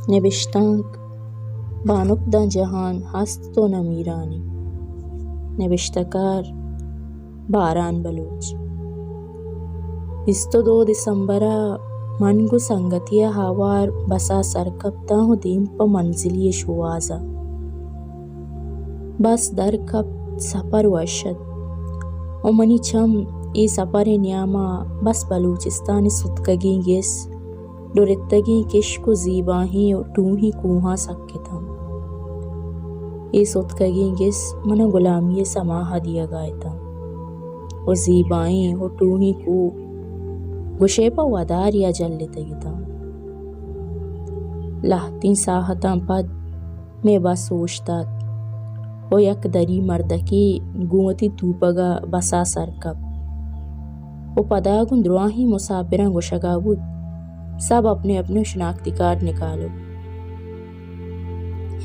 نوشتانک بانک دا جہان ہست تو نمیرانی، نوشتکار باران بلوچ۔ 22 دسمبرا منگو سنگتیا ہاوار بسا سرکبتا ہوں دیم پا منزلی شوازا، بس در کب سفر وشد و منی چم ای سفر نیاما بس بلوچستان ستکگی گیس ڈورتگی کشک و زیباہی و ٹوہی کوہاں سکتا ای ستکگی گیس من غلامی سماہا دیا گائتا و زیبائی و ٹوہی کو گوشے پا وداریا جلتگیتا لہتیں ساہتاں پد میں بس سوچتات و یک دری مردکی گوتی توپگا بسا سرکب و پداگن درواہی مسافران گوشگا بود سب اپنے اپنے شناختی کارڈ نکالو۔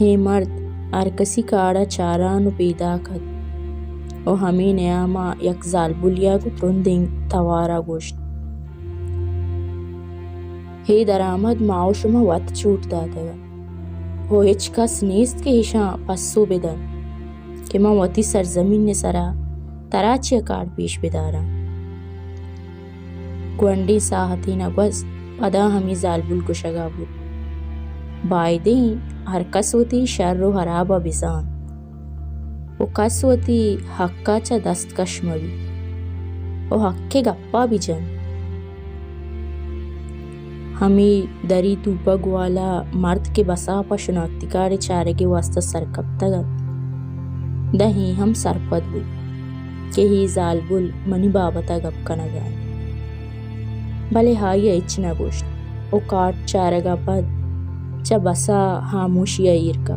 ہے مرد ہر کسی کارڈا چارانو پیدا کد و ہمیں نیاما یک زالبولیا کو ترندنگ توارا گوشت۔ ہے درآمد ماو شما وقت چوٹ دادا ہو ہچ کس نیست کہ ہشاں پسو بدن کہ ماں وتی سرزمین نے سرا تراچیا کارڈ پیش بدارا گونڈی ساہتی نگوز پدا ہمیں زالبول گشگا بود بائدیں ہر کسوتی شر و حرابا بزان و کسوتی حقا چا دست کشموی و حق کے گپا بھی جن ہمیں دری توپا گوالا مرد کے بسا پا شناختی کارڈ چارے کے واسطہ سرکبتا گا دہی ہم سرپد بود کہ ہی زالبول منی بابتا گپ کنگا بلے ہائی اچنا گوشت او کارڈ چارگا پد چا بسا خاموشی ایرکا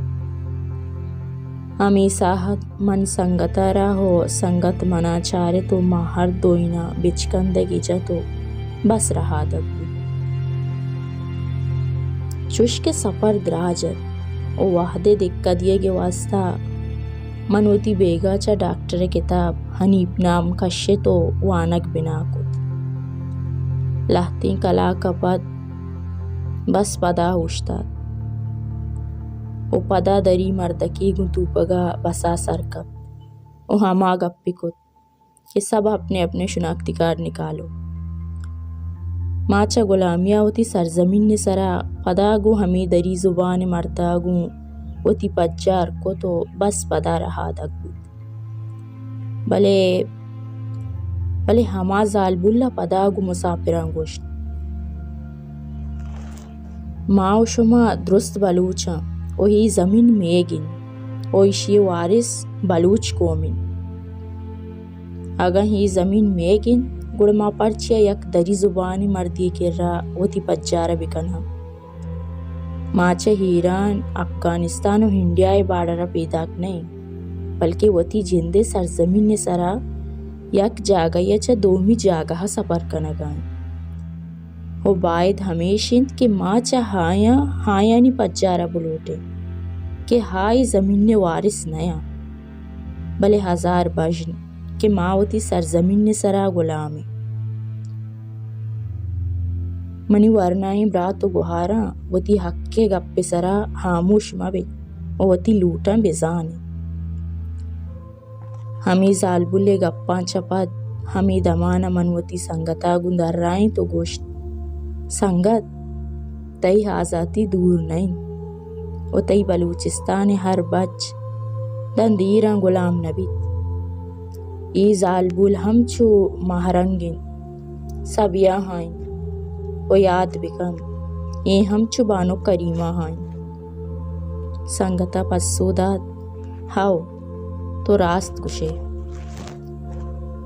ہمیں ساہت من سنگتا راہو سنگت منا چارے تو ماں ہر دوئینا بچکندگی جا تو بس رہا دب چوش کے سفر دراجت او وحدے دکا دیے گے واسطہ منوتی بیگا چا ڈاکٹر کتاب حنیب نام کشے تو وانک بنا کت لہتیں کلا کا پد بس پدا ہوشتا او پدا دری مردکی گو توپگا بسا سرکب او ہما گپی کت کہ سب اپنے اپنے شناختی کارڈ نکالو ماچا غلامیہ ہوتی سرزمین نے سرا پدا گو ہمیں دری زبان مردا گو وتی پجار کو تو بس پدا رہا دگ بود بلے ہما زالبولا پدا گو مسافران گوشت ماں شما درست بلوچاں او ہی زمین میگن او ایشی وارث بلوچ کومن اگا ہی زمین میگن گڑ ما پرچیا یک دری زبان مردی کر رہا وتی پجارہ بکنا ماچا ہیران افغانستان و انڈیا بارڈر پیداک نہیں بلکہ وتی جندے سرزمین نے سرا یک جاگہ یا چا دومی جاگہ سفر کنگان ہو باید ہمیشند کہ ماچا ہایا نی پجارہ بلوٹے کہ ہائی زمین نے وارث نیا بلے ہزار بجن کہ ماں وتی سرزمین نے سرا غلامی منی ورنائیں برات و گوھاراں وتی حق کے گپ سرا خاموش مبے و وتی لوٹاں بزانے ہمیں زالبولے گپاں چپد ہمیں دمانا من وتی سنگتا گندر رائیں تو گوشت سنگت تئی آزادی دور نہیں و تئی بلوچستان ہر بچ دندیراں غلام نبیت ای زالبول ہم چو مہرنگن سب یہاں و یاد بکن ای ہم چو بانو کریمہ ہائیں سنگتا پسو داد ہاو تو راست کشے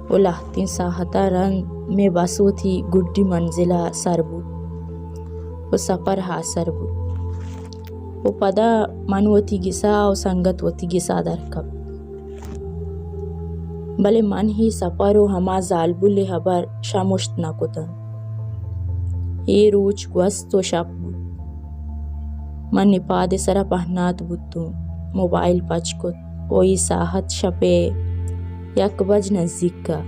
و لہتیں ساہتا رنگ میں بسو تھی گڈی منزلہ سر بود و سفر حاصر بود و پدا من وتی گسا و سنگت وتی گسا درکب بلے من ہی سفر و ہما زالبول حبر شمشت نہ کتن یہ روچ گوست و شب بود من نپاد سرا پہنات بودتوں موبائل پچ کت وہی ساحت شپے یک بج نزدیک کا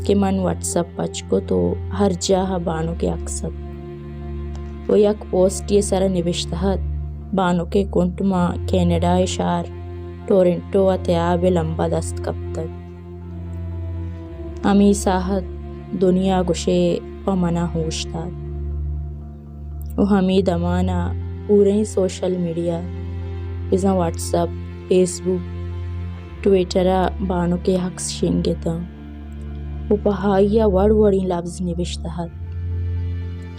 کہ من واٹس اپ پچ کو تو ہر جاہ بانو کے اکسد و یک پوسٹی سر نوشتہت بانوکے کنٹما کینیڈا شہر ٹورنٹو تیاب لمبا دست کپتگ۔ ہمی ساہت دنیا گشے و منع ہوش داد و ہمی دمانا پورے سوشل میڈیا بزن واٹس اپ، فیس بک، ٹویٹرا بانوکے حقس شنگتا و پہائیا وڑ وڑی لفظ نوشتہت۔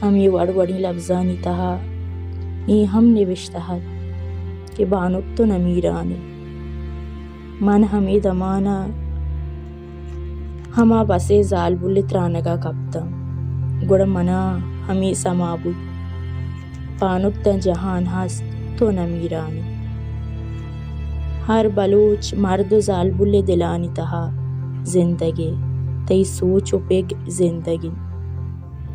ہمی وڑ وڑی لفظانی تہا ای ہم نوشتہت کہ بانوک تو نمیرانے۔ من ہمی دمانا ہما بسے زال بلے ترانگا کپتم گڑ منا ہمی سما بود بانوک تا جہان ہست تو نمیرانے۔ ہر بلوچ مرد و زال بلے دلانی تہا زندگی تئی سوچ و پگ زندگی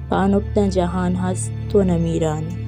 بانوک تا جہان ہست تو نمیرانے۔